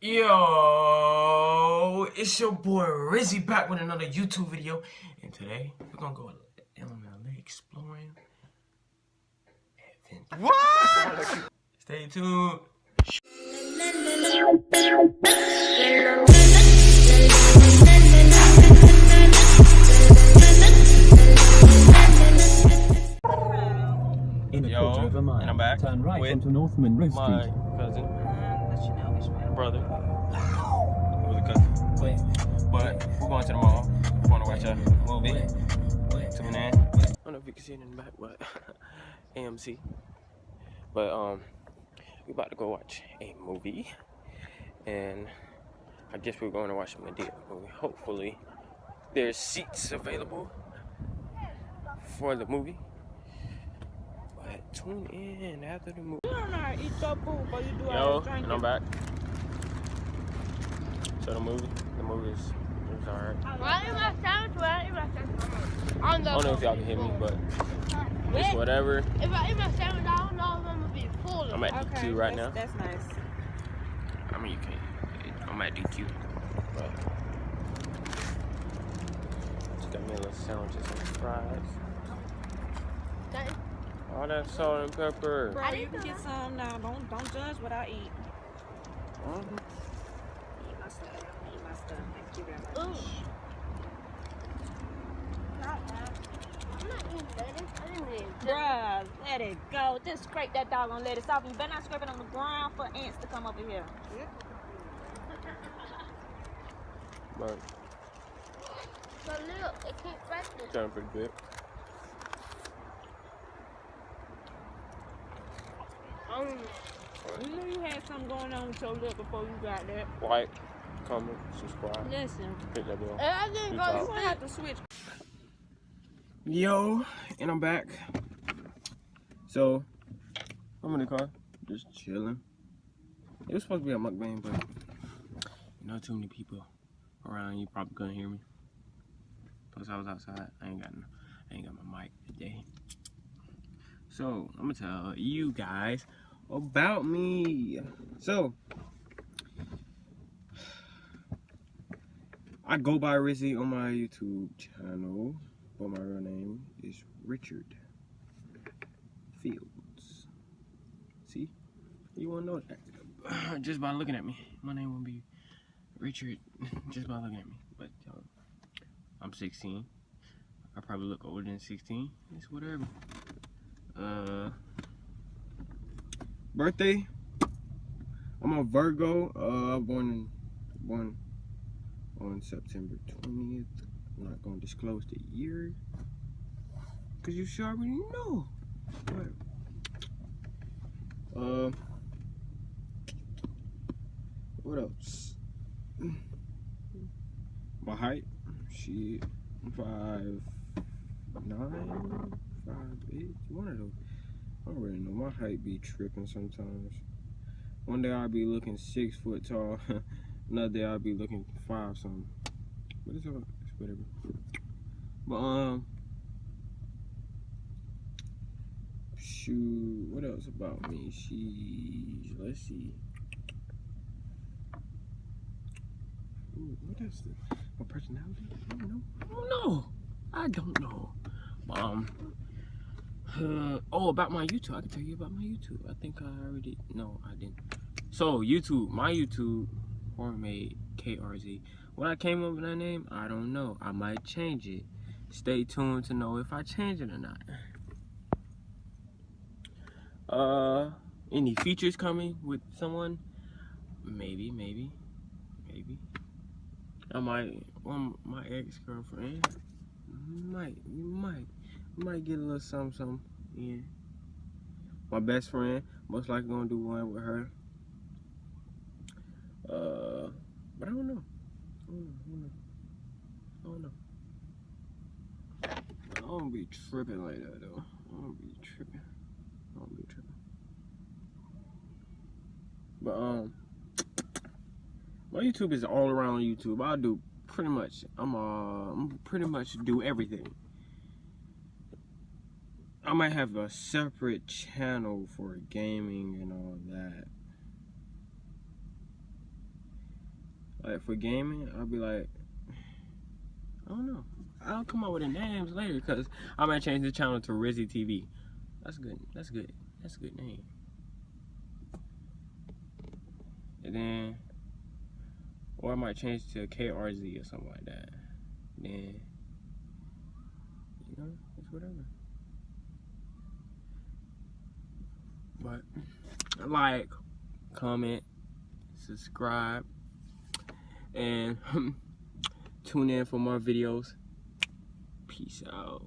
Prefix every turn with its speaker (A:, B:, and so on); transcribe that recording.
A: Yo, it's your boy Ritchie back with another YouTube video, and today we're gonna go LMLA exploring adventure. What? Stay tuned. Yo, and I'm back
B: turn right
A: with
B: onto Northman Road
A: my
B: Street.
A: cousin, brother, with a cousin. But we're going to the mall. We're going to watch a movie. Tune in. I don't know if you can see it in the back, but AMC. But we about to go watch a movie, and I guess we're going to watch a Medea movie. Hopefully, there's seats available for the movie. But tune in after the movie. Yo, and I'm back. So the movie is alright. I don't know if y'all can hear me, but it's whatever.
C: If I eat my sandwich, I don't know if I'm gonna be full.
A: I'm at DQ right now.
D: That's nice.
A: I mean, you can't. I'm at DQ. But just got me a little sandwich and some fries. All that salt and pepper.
D: Bro, you can get some now. Don't judge what I eat. Eat my stuff. Eat my stuff. Thank you very much.
C: I'm not eating lettuce. I didn't eat lettuce.
D: Bruh, let it go. Just scrape that doggone lettuce off. You better not scrape it on the ground for ants to come over here.
A: But
C: But look, it can't rest it.
A: sounding pretty good.
D: You knew you had something going on with your lip before you got that.
A: Like, comment, subscribe,
D: Listen,
A: hit that bell.
C: I didn't go
D: you
C: to
D: gonna have to switch.
A: Yo, and I'm back. So, I'm in the car, just chilling. It was supposed to be a mukbang, but too many people around. You probably couldn't hear me. Plus, I was outside. I ain't got my mic today. So, I'm gonna tell you guys about me. So, I go by Ritchie on my YouTube channel, but my real name is Richard Fields. See? You wanna know that? Just by looking at me. My name won't be Richard just by looking at me. But I'm 16. I probably look older than 16. It's whatever. Birthday, I'm a Virgo. Born on September 20th. I'm not gonna disclose the year because you should already know. But, what else? My height, shit, 5'9", 5'8", one of those. I don't really know. My height be tripping sometimes. One day I'll be looking 6 foot tall. Another day I'll be looking 5 something. But it's whatever. But shoot, what else about me? Let's see. Ooh, what is this? My personality? I don't know. About my YouTube. I can tell you about my YouTube. I think I already. No, I didn't. So YouTube, my YouTube, Hormade KRZ. When I came up with that name, I don't know. I might change it. Stay tuned to know if I change it or not. Any features coming with someone? Maybe. I might. My ex-girlfriend. Might get a little something. Yeah. My best friend, most likely gonna do one with her. But I don't know. I don't be tripping like that though. I don't be tripping. But my YouTube is all around YouTube. I do pretty much. I'm pretty much do everything. I might have a separate channel for gaming and all that. Like for gaming, I'll be like, I don't know. I'll come up with the names later because I might change the channel to Ritchie TV. That's good. That's good. That's a good name. And then, or I might change to KRZ or something like that. Then, you know, it's whatever. But like, comment, subscribe, and tune in for more videos. Peace out.